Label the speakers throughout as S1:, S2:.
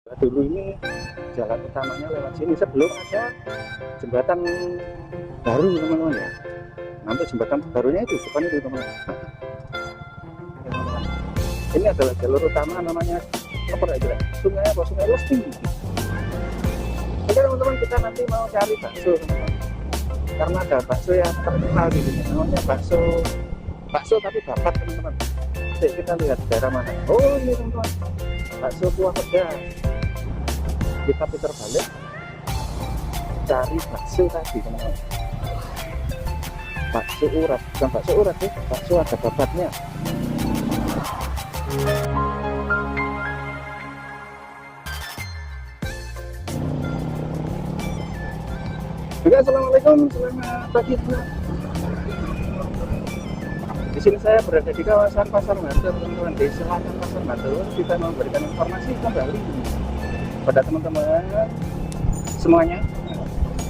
S1: Dulu ini jalan utamanya lewat sini sebelum ada jembatan baru teman-teman ya. Nanti jembatan barunya itu depan itu teman-teman. Ini adalah jalur utama namanya apa ya? Sungai apa? Sungai Lesti. Oke teman-teman, kita nanti mau cari bakso teman-teman. Karena ada bakso yang terkenal di sini. Namanya bakso bakso tapi babat teman-teman. Jadi kita lihat daerah mana. Oh ini teman-teman, bakso kuah pedas. Kita putar balik cari bakso tadi teman-teman. Bakso urat, bukan bakso urat ya, bakso ada babatnya. Oke, assalamualaikum, selamat pagi teman. Di sini saya berada di kawasan Pasar Bantul teman-teman, di selatan Pasar Bantul. Kita memberikan informasi kembali pada teman-teman semuanya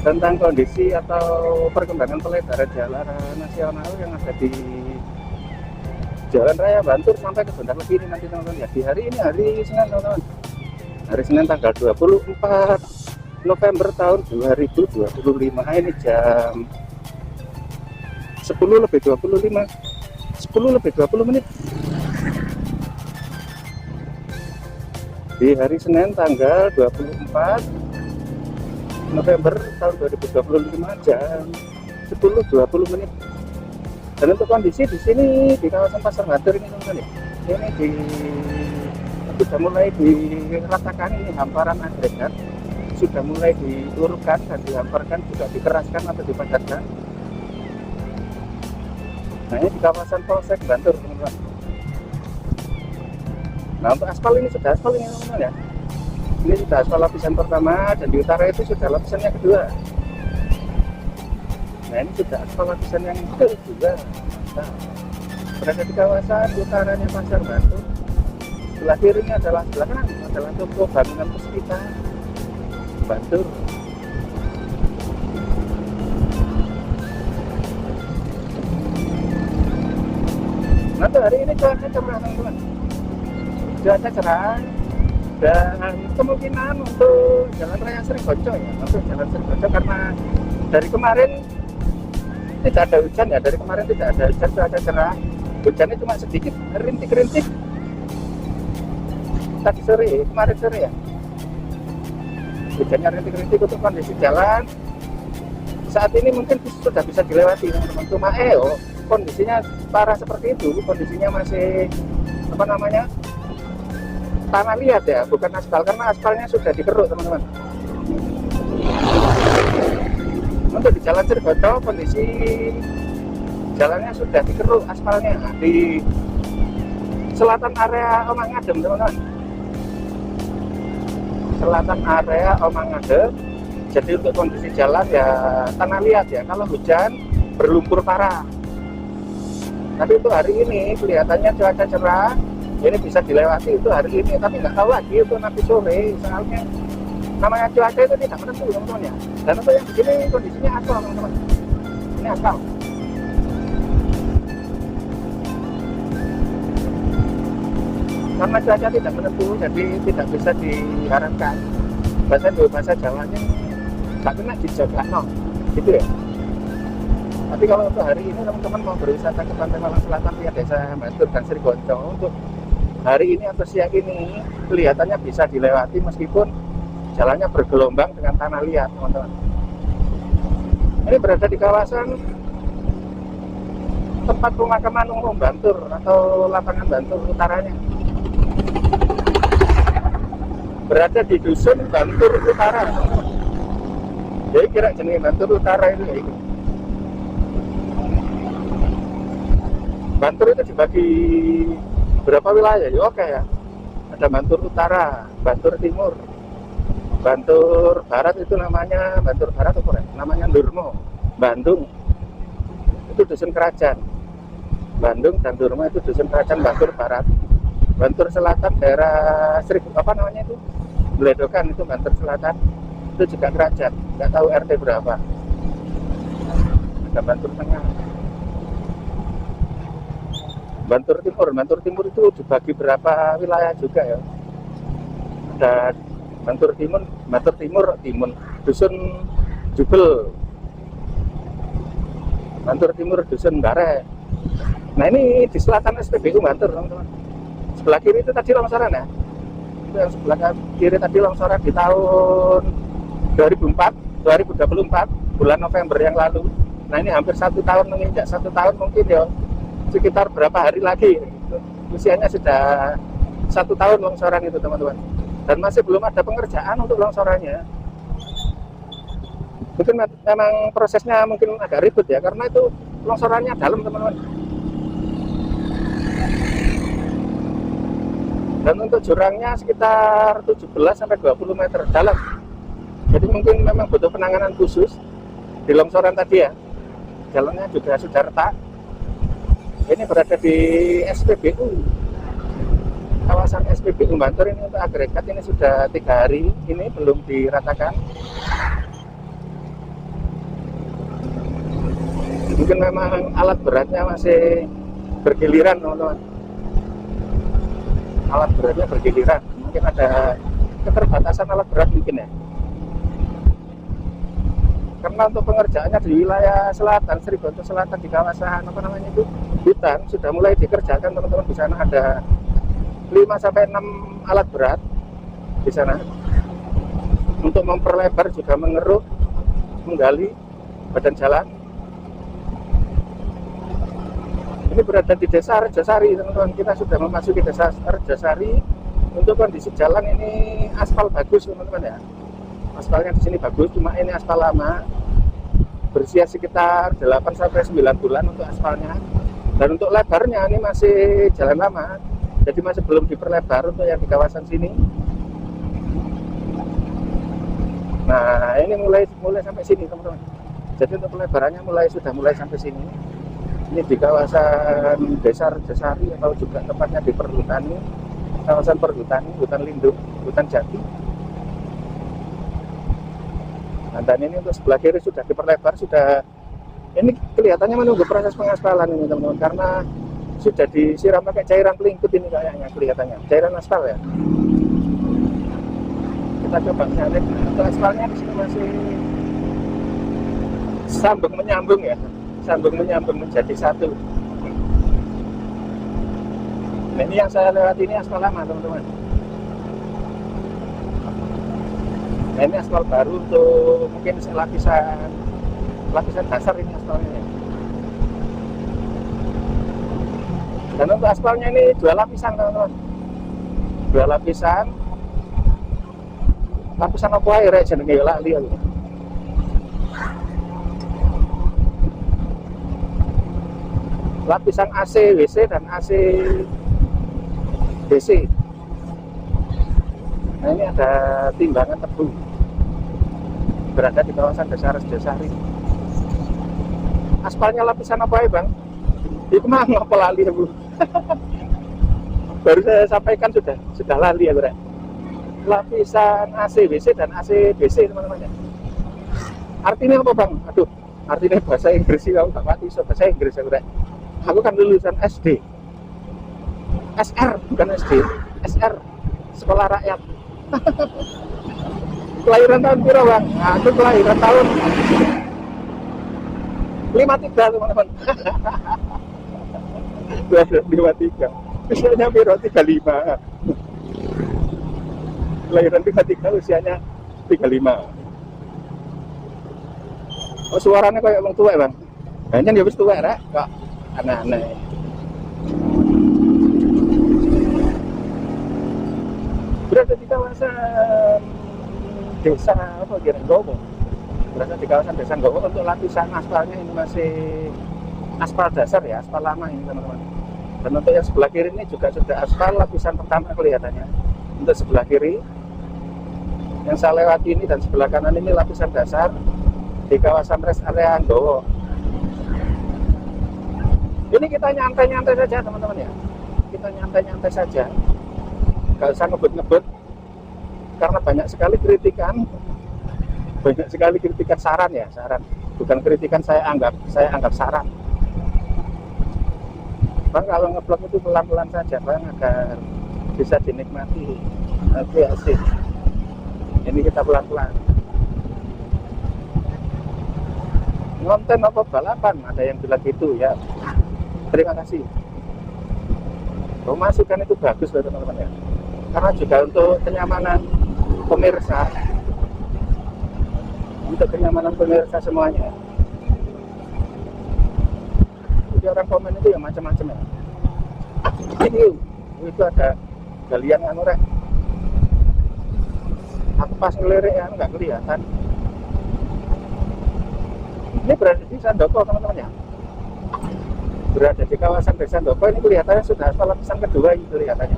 S1: tentang kondisi atau perkembangan pelebaran jalan nasional yang ada di Jalan Raya Bantul sampai ke Bandar Legi ini nanti teman-teman ya. Di hari ini hari Senin teman-teman, hari Senin tanggal 24 November tahun 2025. Ini jam 10 lebih 25, 10 lebih 20 menit di hari Senin tanggal 24 November tahun 2025 jam 10.20 menit. Dan untuk kondisi di sini di kawasan Pasar Bantul ini teman-teman ya, ini sudah mulai diratakan, ini hamparan agregat sudah mulai diurutkan dan dihamparkan, juga dikeraskan atau dipadatkan. Nah ini di kawasan Polsek Bantul teman-teman. Nah untuk aspal ini sudah aspal ini teman-teman ya. Ini sudah aspal lapisan pertama dan di utara itu sudah lapisannya kedua. Nah ini sudah aspal lapisan yang kedua. Nah, berada di kawasan utaranya Pasar Bantul. Sebelah kirinya adalah sebelah kanan adalah toko bangunan Puspita Bantul. Nah untuk hari ini cuaca cerah teman-teman. Cuaca cerah dan kemungkinan untuk jalan raya Srigonco ya, untuk jalan Srigonco karena dari kemarin tidak ada hujan ya, dari kemarin tidak ada hujan, cuaca cerah, hujannya cuma sedikit, rintik-rintik tadi sore, kemarin sore ya, hujannya rintik-rintik. Untuk kondisi jalan saat ini mungkin sudah bisa dilewati teman-teman, cuma kondisinya parah seperti itu, kondisinya masih apa namanya, tanah liat ya, bukan aspal, karena aspalnya sudah dikeruk teman-teman. Untuk di jalan Srigonco kondisi jalannya sudah dikeruk aspalnya di selatan area Omang Adem teman-teman, selatan area Omang Adem. Jadi untuk kondisi jalan ya tanah liat ya, kalau hujan berlumpur parah. Tapi untuk hari ini kelihatannya cuaca cerah, ini bisa dilewati itu hari ini, tapi nggak tahu lagi itu nanti sore, soalnya namanya cuaca itu tidak menentu teman-teman ya. Dan untuk yang begini kondisinya aspal teman-teman, ini aspal. Karena cuaca tidak menentu, jadi tidak bisa diharapkan bahasa Jawanya tak kena dijaga no, gitu ya. Tapi kalau untuk hari ini teman-teman mau berwisata ke Pantai Malang Selatan via Desa Bantul dan Srigonco, untuk hari ini atau siang ini kelihatannya bisa dilewati meskipun jalannya bergelombang dengan tanah liat teman-teman. Ini berada di kawasan tempat pemakaman umum Bantul atau lapangan Bantul utaranya. Berada di dusun Bantul Utara. Jadi kira jenis Bantul Utara itu ya itu. Bantul itu dibagi berapa wilayah ya? Oke ya. Ada Bantul Utara, Bantul Timur, Bantul Barat itu namanya Bantul Barat apa ya? Namanya Durmo, Bandung. Itu dusun kerajaan. Bandung dan Durmo itu dusun kerajaan Bantul Barat. Bantul Selatan daerah apa namanya itu? Bledokan itu Bantul Selatan. Itu juga kerajaan. Nggak tahu RT berapa. Ada Bantul Tengah. Bantul Timur itu dibagi berapa wilayah juga ya. Ada Bantur Timur, Dusun Jubel, Bantur Timur, Dusun Bare. Nah ini di selatan SPBU Bantur, teman-teman. Sebelah kiri itu tadi longsoran ya. Itu yang sebelah kiri tadi longsoran di tahun 2024, bulan November yang lalu. Nah ini hampir 1 tahun, menginjak 1 tahun mungkin ya, sekitar berapa hari lagi. Usianya sudah 1 tahun longsoran itu, teman-teman. Dan masih belum ada pengerjaan untuk longsorannya. Mungkin memang prosesnya mungkin agak ribet ya, karena itu longsorannya dalam, teman-teman. Dan untuk jurangnya sekitar 17-20 meter dalam. Jadi mungkin memang butuh penanganan khusus di longsoran tadi ya. Jalannya juga sudah retak. Ini berada di SPBU, kawasan SPBU Bantur. Ini untuk agregat ini sudah 3 hari ini belum diratakan. Mungkin memang alat beratnya masih bergiliran, teman-teman. Alat beratnya bergiliran, mungkin ada keterbatasan alat berat mungkin ya. Karena untuk pengerjaannya di wilayah selatan, Seribantu Selatan, di kawasan hutan sudah mulai dikerjakan, teman-teman. Di sana ada 5-6 alat berat di sana untuk memperlebar, juga mengeruk, menggali badan jalan. Ini berada di Desa Rejosari, teman-teman. Kita sudah memasuki Desa Rejosari. Untuk kondisi jalan ini aspal bagus, teman-teman ya. Aspalnya di sini bagus, cuma ini aspal lama. Berusia sekitar 8-9 bulan untuk aspalnya. Dan untuk lebarnya ini masih jalan lama. Jadi masih belum diperlebar untuk yang di kawasan sini. Nah, ini mulai sampai sini, teman-teman. Jadi untuk pelebarannya sudah mulai sampai sini. Ini di kawasan Desa Rejosari, atau juga tempatnya di perhutani, kawasan perhutani, hutan lindung, hutan jati. Nah, dan ini untuk sebelah kiri sudah diperlebar, ini kelihatannya menunggu proses pengaspalan ini, teman-teman, karena sudah disiram pakai cairan pelingkut ini kayaknya, kelihatannya cairan aspal ya. Kita coba cari. Untuk aspalnya di sini masih sambung menyambung ya. Sambung menyambung menjadi satu. Nah, ini yang saya lewati ini aspal lama, teman-teman. Nah, ini aspal baru untuk mungkin lapisan dasar ini aspalnya. Dan untuk aspalnya ini 2 lapisan, teman-teman. 2 lapisan. Lapisan apa ae rek jenenge lali aku. Lapisan AC WC dan AC DC. Nah, ini ada timbangan tebu berada di kawasan Desa Rejosari. Aspalnya lapisan apa ya, Bang? Itu mah ngapa lali ya, Bu? Baru saya sampaikan sudah lali ya, Bro. Lapisan AC WC dan AC DC, teman-teman ya. Artinya apa, Bang? Aduh, artinya bahasa Inggris sih, aku gak pati so bahasa Inggris ya, Bro. Aku kan lulusan SD, SR bukan SD, SR, sekolah rakyat. Kelahiran tahun piro, Bang? Nah, itu kelahiran tahun 53, teman-teman. 53. Usianya piro? 35. Kelahiran 53, usianya 35. Oh, suaranya kayak orang tua, Bang. Kayaknya dia habis tua, Rek. Kok aneh-aneh. Berada di kawasan Desa Nggowo. Berada di kawasan Desa Nggowo. Untuk lapisan aspalnya ini masih aspal dasar ya, aspal lama ini, teman-teman. Dan untuk yang sebelah kiri ini juga sudah aspal lapisan pertama kelihatannya. Untuk sebelah kiri yang saya lewati ini dan sebelah kanan ini lapisan dasar di kawasan rest area Nggowo. Ini kita nyantai-nyantai saja, teman-teman ya. Kita nyantai-nyantai saja. Gak usah ngebut-ngebut. Karena banyak sekali kritikan. Banyak sekali kritikan, saran ya, saran. Bukan kritikan, saya anggap saran. Bang, kalau ngeblok itu pelan-pelan saja, Bang, agar bisa dinikmati. Oke, asik. jadi kita pelan-pelan. Ngonten apa balapan, ada yang bilang gitu ya. Terima kasih. Pemasukan itu bagus loh teman-teman ya. Karena juga untuk kenyamanan pemirsa, semuanya. Jadi orang komen itu ya macam-macam ya. Ini itu ada galian anu rek. Aku pas ngelirik ya nggak kelihatan. Ini berada di Sandoko teman-teman ya. Berada di kawasan Desa Sandoko, ini kelihatannya sudah aspal lapisan kedua itu kelihatannya.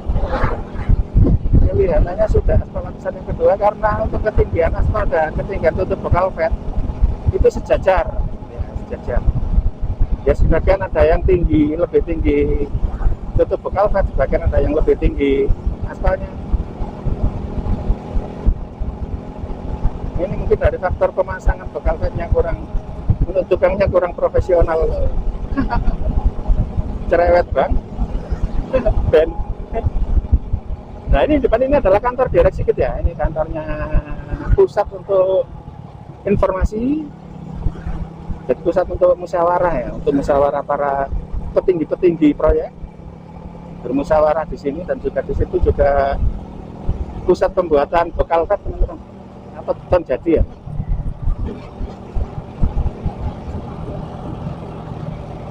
S1: Kelihatannya sudah aspal lapisan yang kedua karena untuk ketinggian aspal dan ketinggian tutup bekal vet itu sejajar. Ya, sejajar. Ya sebagian ada yang tinggi, lebih tinggi tutup bekal vet, sebagian ada yang lebih tinggi aspalnya. Ini mungkin dari faktor pemasangan bekal vetnya kurang, untuk tukangnya kurang profesional. Cerewet bang. Ben. Nah ini depan ini adalah kantor direksi gitu ya. Ini kantornya pusat untuk informasi, jadi pusat untuk musyawarah ya, untuk musyawarah para petinggi-petinggi proyek bermusyawarah di sini, dan juga di situ juga pusat pembuatan bekal vet teman-teman, atau beton jadi ya.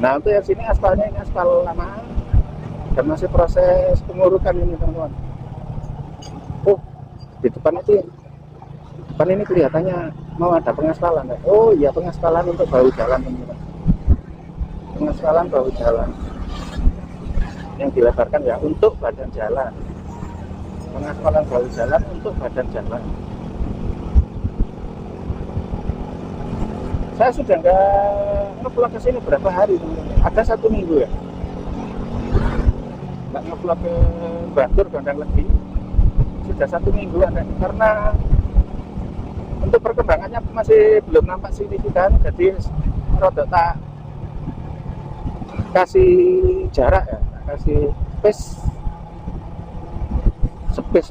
S1: Nah untuk yang sini aspalnya ini aspal lama dan masih proses pengurukan ini teman-teman. Oh di depan itu, depan ini kelihatannya mau ada pengaspalan ya? Oh iya, pengaspalan untuk bahu jalan teman-teman. Pengaspalan bahu jalan yang dilebarkan ya untuk badan jalan. Pengaspalan bahu jalan untuk badan jalan. Saya sudah nggak ngevlog ke sini berapa hari teman-teman. Ada 1 minggu ya nggak ngevlog ke Batur Gondang Legi. Sudah 1 minggu ada, karena untuk perkembangannya masih belum nampak signifikan, jadi rodok tak kasih jarak ya, kasih space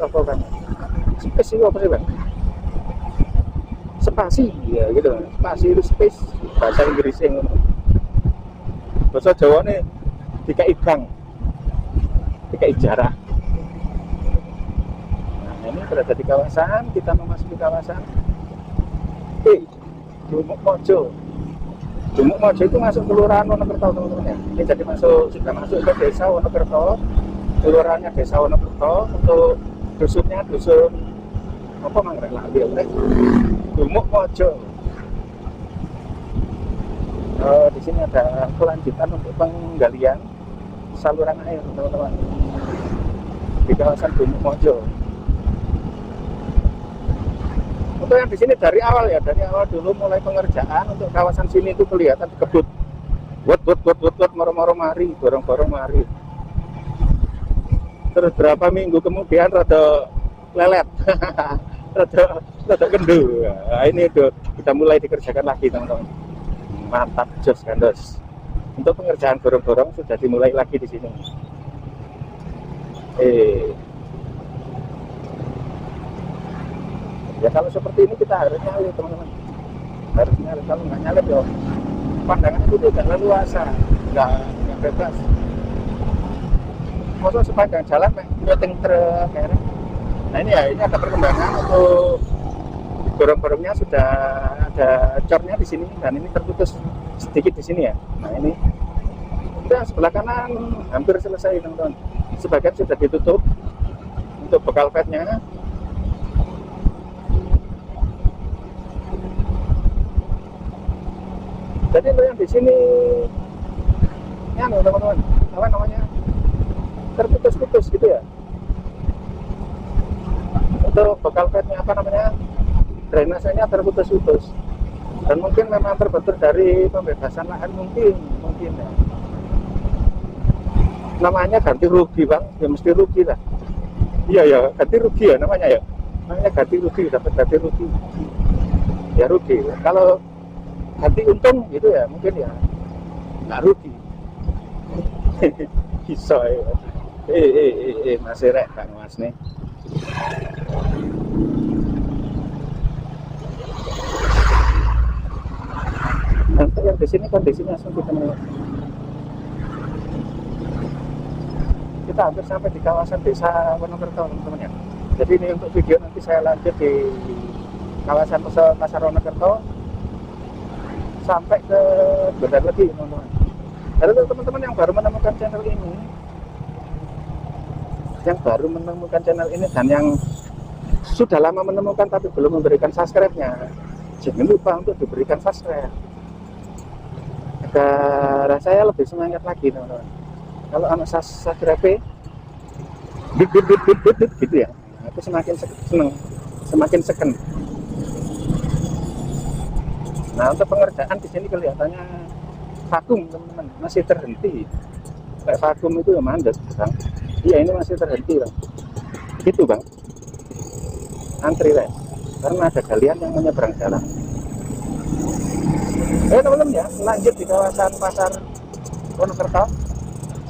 S1: apa kan, space itu apa sih bang? Spasi ya gitu, spasi itu space bahasa Inggrisnya. Bahasa Jawa nih dikai gang, dikai jarak. Nah ini berada di kawasan, kita memasuki kawasan Dumuk Mojo. Dumuk Mojo itu masuk Kelurahan Wonokerto teman-teman ya. Ini jadi sudah masuk ke Desa Wonokerto, kelurahannya Desa Wonokerto. Untuk dusunnya dusun apa mangrek lagi ya, Dumuk Mojo. Di sini ada kelanjutan untuk penggalian saluran air teman-teman di kawasan Dumuk Mojo. Untuk yang di sini dari awal ya, dari awal dulu mulai pengerjaan untuk kawasan sini itu kelihatan kebut, wot moro-moro mari, borong-borong mari. Terus berapa minggu kemudian rada lelet. rada kendu. Nah, ini sudah mulai dikerjakan lagi teman-teman. Mantap, jos gandos. Untuk pengerjaan borong-borong sudah dimulai lagi di sini. Ya kalau seperti ini kita harus nyalip teman-teman. Harus nyalip, kalau nggak nyalip ya pandangan itu tidak leluasa, nggak bebas. Maksudnya sepanjang jalan nyeting truk kayak. Nah ini ya, ini ada perkembangan untuk borong-borongnya, sudah ada cornya di sini dan ini terputus sedikit di sini ya. Nah ini udah sebelah kanan hampir selesai teman-teman. Sebagian sudah ditutup untuk bekal vetnya. Jadi untuk yang di sini ya teman-teman, apa namanya, terputus-putus gitu ya. Untuk bekal vetnya apa namanya, drainasenya terputus-putus, dan mungkin memang terbentur dari pembebasan lahan, mungkin ya. Namanya ganti rugi bang, ya mesti rugi lah. Iya ya, ganti rugi ya namanya ya. Namanya ganti rugi, dapat ganti rugi. Ya rugi. Kalau ganti untung gitu ya mungkin ya nggak rugi. Bisa ya. Masih rek Kang Mas nih. sini kondisinya sempit teman-teman. Kita hampir sampai di kawasan desa Wonokerto teman-teman ya. Jadi ini untuk video nanti saya lanjut di kawasan pasar Wonokerto sampai ke Bendan lagi teman-teman. Dan untuk teman-teman yang baru menemukan channel ini, dan yang sudah lama menemukan tapi belum memberikan subscribe-nya, jangan lupa untuk diberikan subscribe agar saya lebih semangat lagi teman-teman. Kalau anak subscribe gitu ya, aku semakin seneng, semakin seken. Nah, untuk pengerjaan di sini kelihatannya vakum teman-teman, masih terhenti. Kayak vakum itu ya mandat bang. Iya, ini masih terhenti bang. Gitu bang, antri lah, karena ada galian yang menyeberang jalan. Teman-teman ya, lanjut di kawasan pasar Wonokerto.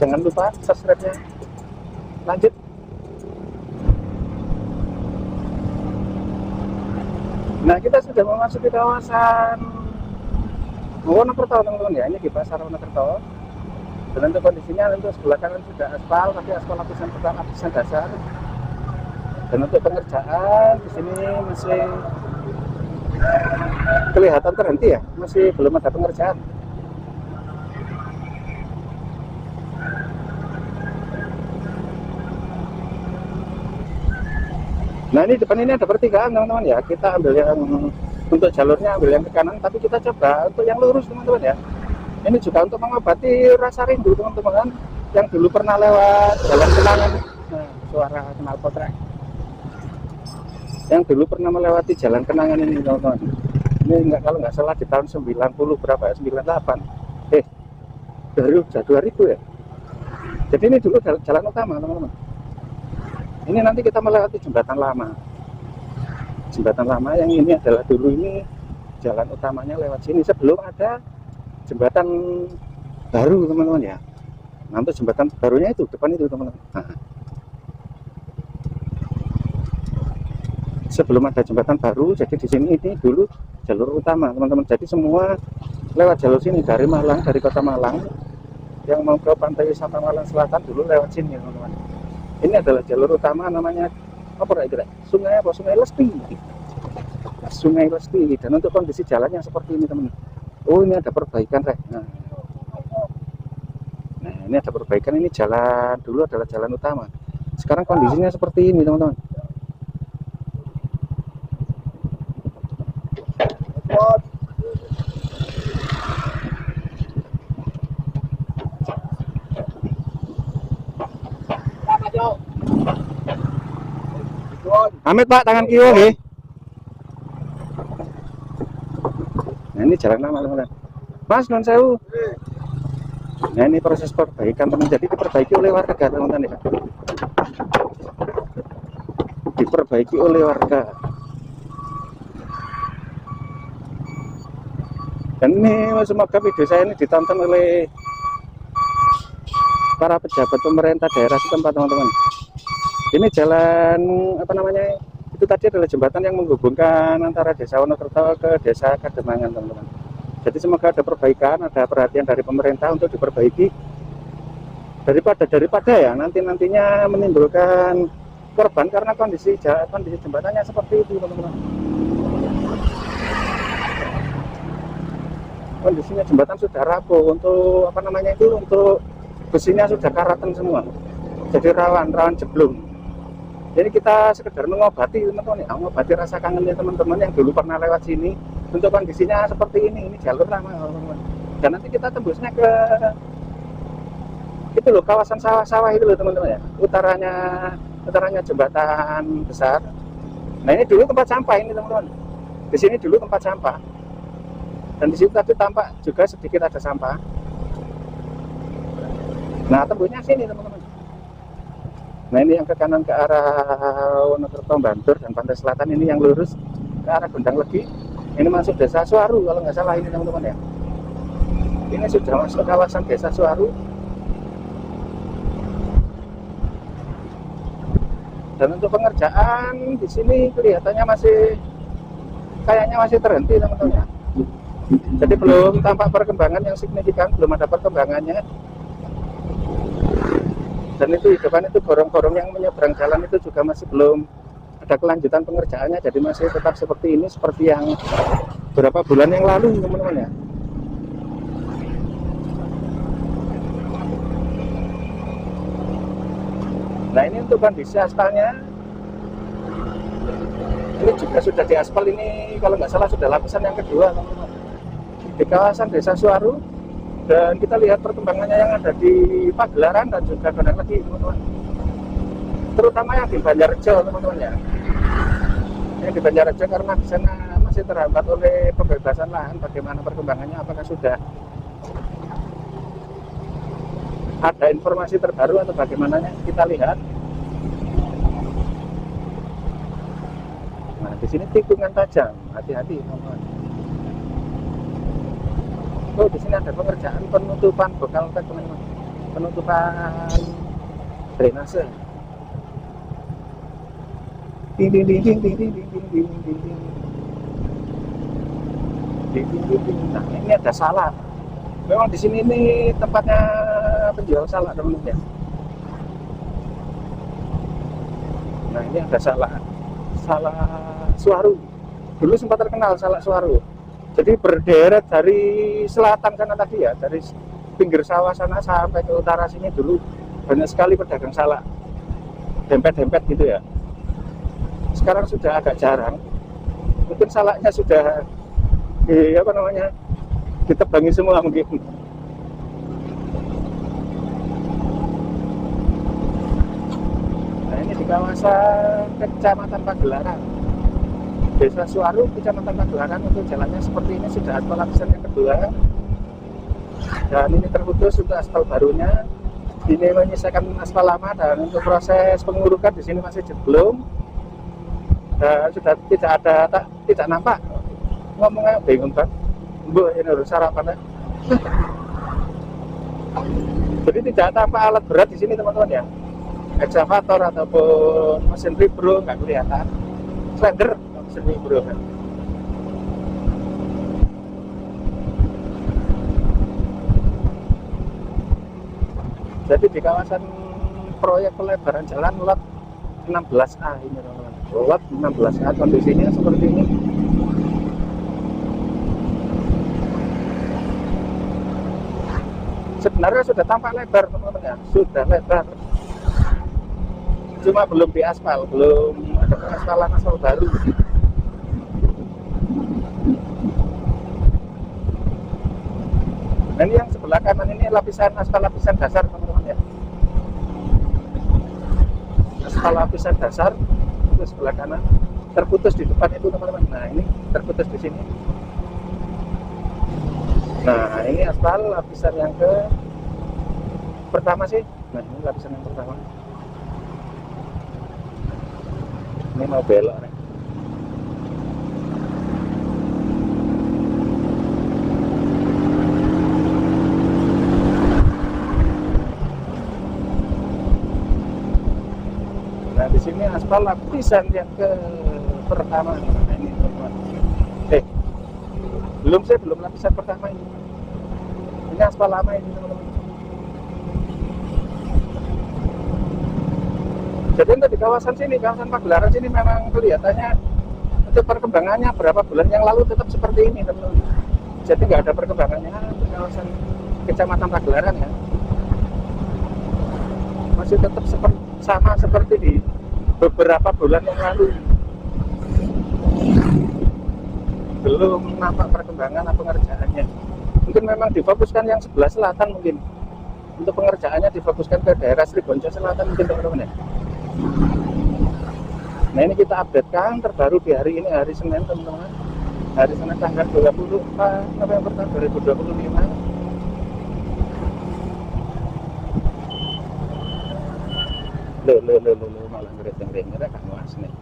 S1: Jangan lupa subscribe-nya. Lanjut. Nah, kita sudah memasuki kawasan Wonokerto teman-teman ya. Ini di pasar Wonokerto. Dan untuk kondisinya untuk sebelah kanan sudah aspal, tapi aspal lapisan pertama, lapisan dasar. Dan untuk pengerjaan di sini masih kelihatan terhenti ya, masih belum ada pengerjaan. Nah, ini depan ini ada pertigaan teman-teman ya. Kita ambil yang untuk jalurnya, ambil yang ke kanan, tapi kita coba untuk yang lurus teman-teman ya. Ini juga untuk mengobati rasa rindu teman-teman yang dulu pernah lewat Jalan Kenangan. Nah, suara knalpot yang dulu pernah melewati Jalan Kenangan ini teman-teman. Ini enggak, kalau nggak salah di tahun 90 berapa ya, 98 dari 2000 ya. Jadi ini dulu jalan utama teman-teman. Ini nanti kita melewati jembatan lama yang ini adalah dulu ini jalan utamanya lewat sini sebelum ada jembatan baru teman-teman ya. Nah, untuk jembatan barunya itu depan itu teman-teman. Nah, sebelum ada jembatan baru, jadi di sini ini dulu jalur utama teman-teman. Jadi semua lewat jalur sini dari Malang, dari kota Malang yang mau ke pantai wisata Malang Selatan dulu lewat sini teman-teman. Ini adalah jalur utama, namanya apa kira? Sungai apa? Sungai Lesti. Sungai Lesti. Dan untuk kondisi jalannya seperti ini teman-teman. Oh, ini ada perbaikan nah ini ada perbaikan. Ini jalan dulu adalah jalan utama, sekarang kondisinya seperti ini teman-teman. Amit pak, tangan kiri nggih. Nah, ini jalan lama teman-teman. Mas, non sewu. Nah, ini proses perbaikan teman. Jadi diperbaiki oleh warga teman-teman ya. Diperbaiki oleh warga. Dan ini semoga video saya ini ditonton oleh para pejabat pemerintah daerah setempat teman-teman. Ini jalan apa namanya? Itu tadi adalah jembatan yang menghubungkan antara desa Wonokerto ke desa Kademangan teman-teman. Jadi semoga ada perbaikan, ada perhatian dari pemerintah untuk diperbaiki daripada ya nantinya menimbulkan korban karena kondisi jembatannya seperti itu teman-teman. Kondisinya jembatan sudah rapuh, untuk apa namanya itu, untuk besinya sudah karatan semua, jadi rawan jeblong. Jadi kita sekedar mengobati teman-teman ya, mengobati rasa kangennya teman-teman yang dulu pernah lewat sini. Untuk kondisinya seperti ini jalur lama teman-teman. Dan nanti kita tembusnya ke itu loh, kawasan sawah-sawah itu loh teman-teman ya, utaranya jembatan besar. Nah, ini dulu tempat sampah ini teman-teman. Di sini dulu tempat sampah. Dan di situ tadi tampak juga sedikit ada sampah. Nah, tembusnya sini teman-teman. Nah, ini yang ke kanan ke arah Wonokerto, Bantur dan pantai selatan, ini yang lurus ke arah Gendang Legi. Ini masuk desa Suwaru kalau nggak salah ini teman-teman ya. Ini sudah masuk kawasan desa Suwaru. Dan untuk pengerjaan di sini kelihatannya kayaknya masih terhenti teman-teman ya. Jadi belum tampak perkembangan yang signifikan, belum ada perkembangannya. Dan itu di depan itu gorong-gorong yang menyeberang jalan itu juga masih belum ada kelanjutan pengerjaannya, jadi masih tetap seperti ini, seperti yang beberapa bulan yang lalu, teman-teman ya. Nah, ini untuk kondisi aspalnya, ini juga sudah diaspal, ini kalau nggak salah sudah lapisan yang kedua, teman-teman, di kawasan Desa Suwaru. Dan kita lihat perkembangannya yang ada di Pagelaran dan juga Gondang Legi, teman-teman, terutama yang di Banjarjo, teman-teman ya. Yang di Banjarjo karena di sana masih terhambat oleh pembebasan lahan. Bagaimana perkembangannya, apakah sudah ada informasi terbaru atau bagaimana, kita lihat. Nah, di sini tikungan tajam, hati-hati, teman-teman. Oh, di sini ada pengerjaan penutupan bokaltek, teman-teman, penutupan drainase. Ding ding ding ding ding ding ding ding ding ding ding ding ding. Nah, ini ada salak. Memang di sini ini tempatnya penjual salak, teman-teman ya. Nah, ini ada salak Suwaru. Dulu sempat terkenal salak Suwaru. Jadi berderet dari selatan sana tadi ya, dari pinggir sawah sana sampai ke utara sini dulu banyak sekali pedagang salak, dempet-dempet gitu ya. Sekarang sudah agak jarang. Mungkin salaknya sudah ditebangi semua mungkin. Nah, ini di kawasan Kecamatan Pagelaran, Desa Suwaru, Kecamatan Pagelaran. Untuk jalannya seperti ini, sudah aspal lapisan yang kedua. Dan ini terputus untuk aspal barunya. Ini menyisakan aspal lama, dan untuk proses pengurukan di sini masih belum. Dan sudah tidak nampak. Ngomongnya bingung kan? Bu, ini harus sarapan ya. Jadi tidak tampak alat berat di sini, teman-teman ya. Ekskavator ataupun mesin vibro nggak kelihatan. Slender mesin vibro kan. Jadi di kawasan proyek pelebaran jalan lot 16A ini, teman-teman. Lot 16A kondisinya seperti ini. Sebenarnya sudah tampak lebar, teman-teman ya, sudah lebar. Cuma belum diaspal, belum ada pengaspalan aspal baru. Nah, ini yang sebelah kanan ini lapisan aspal lapisan dasar, teman-teman ya. Aspal lapisan dasar itu sebelah kanan, terputus di depan itu, teman-teman. Nah, ini terputus di sini. Nah, ini aspal lapisan yang ke pertama sih. Nah, ini lapisan yang pertama. Ini mau belok nih. Nah, di sini aspal lapisan yang ke pertama. Nah, ini teman-teman. Belum lapisan pertama ini. Ini aspal lama ini, teman-teman. Jadi untuk di kawasan sini, kawasan Pagelaran sini memang kelihatannya untuk perkembangannya berapa bulan yang lalu tetap seperti ini, teman-teman. Jadi nggak ada perkembangannya untuk kawasan Kecamatan Pagelaran ya. Masih tetap sama seperti di beberapa bulan yang lalu. Belum nampak perkembangan atau pengerjaannya. Mungkin memang difokuskan yang sebelah selatan mungkin. Untuk pengerjaannya difokuskan ke daerah Sribonjo Selatan mungkin, teman-teman ya. Nah, ini kita updatekan terbaru di hari ini, hari Senin, teman-teman. Hari Senin tanggal 24 November tahun 2025. Loh, malah ngerit-ngerit kan was nih.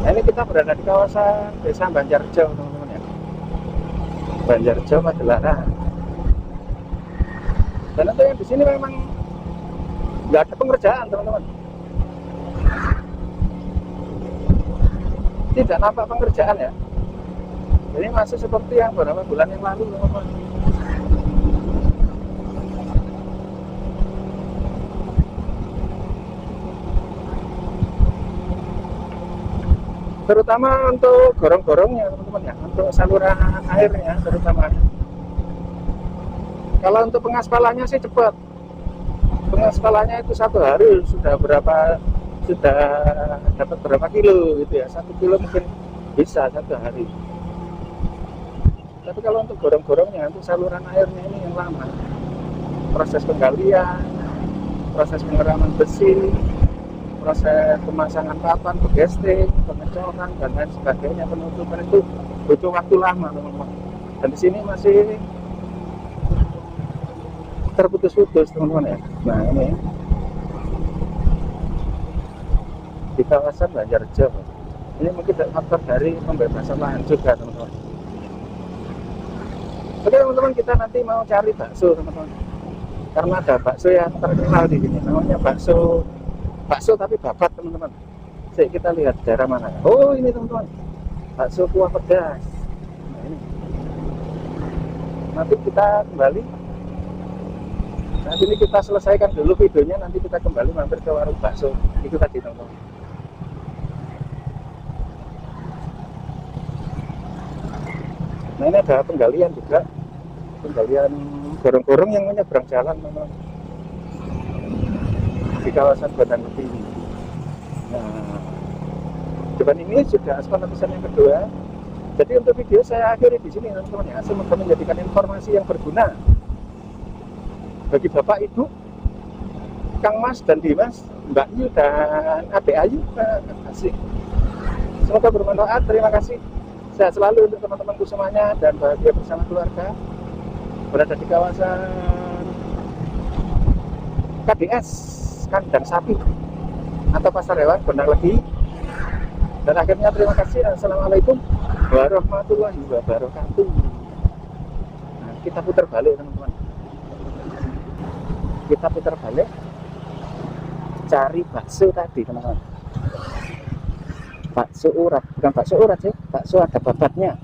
S1: Nah, ini kita berada di kawasan Desa Banjarjo, teman-teman ya. Banjarjo, Pagelaran. Dan itu yang di sini memang nggak ada pengerjaan teman-teman, tidak nampak pengerjaan ya. Ini masih seperti yang beberapa bulan yang lalu teman-teman. Terutama untuk gorong-gorongnya teman-teman ya, untuk saluran airnya terutama. Kalau untuk pengaspalannya sih cepat, pengaspalannya itu 1 hari sudah dapat berapa kilo gitu ya, 1 kilo mungkin bisa 1 hari. Tapi kalau untuk gorong-gorongnya, untuk saluran airnya ini yang lama, proses penggalian, proses pengeraman besi, proses pemasangan papan, gesting, pengecoran dan lain sebagainya, penutupan itu butuh waktu lama teman-teman. Dan di sini masih terputus-putus teman-teman ya. Nah ini di kawasan Banjarjo, ini mungkin faktor dari pembebasan lahan juga teman-teman. Oke teman-teman, kita nanti mau cari bakso teman-teman, karena ada bakso yang terkenal di sini, namanya bakso tapi babat teman-teman. Jadi kita lihat daerah mana. Oh ini teman-teman, bakso kuah pedas. Nah ini, nanti kita kembali. Nanti ini kita selesaikan dulu videonya, nanti kita kembali mampir ke warung bakso itu tadi teman-teman. Nah ini ada penggalian juga, penggalian gorong-gorong yang menyeberang jalan teman-teman, di kawasan Badan Peti. Nah, depan ini sudah aspal lapisan yang kedua. Jadi untuk video saya akhiri di sini teman-teman ya. Semoga menjadikan informasi yang berguna bagi Bapak Ibu, Kang Mas dan Dimas, Mbak Yu dan Adik Ayu. Terima kasih. Semoga bermanfaat. Terima kasih. Sehat selalu untuk teman-temanku semuanya dan bahagia bersama keluarga. Berada di kawasan KDS, kandang sapi atau pasar hewan Gondang Legi. Dan akhirnya terima kasih. Assalamualaikum warahmatullahi wabarakatuh. Nah, kita putar balik teman-teman, kita putar balik cari bakso tadi teman-teman. Bakso urat, bukan bakso urat sih, bakso ada babatnya.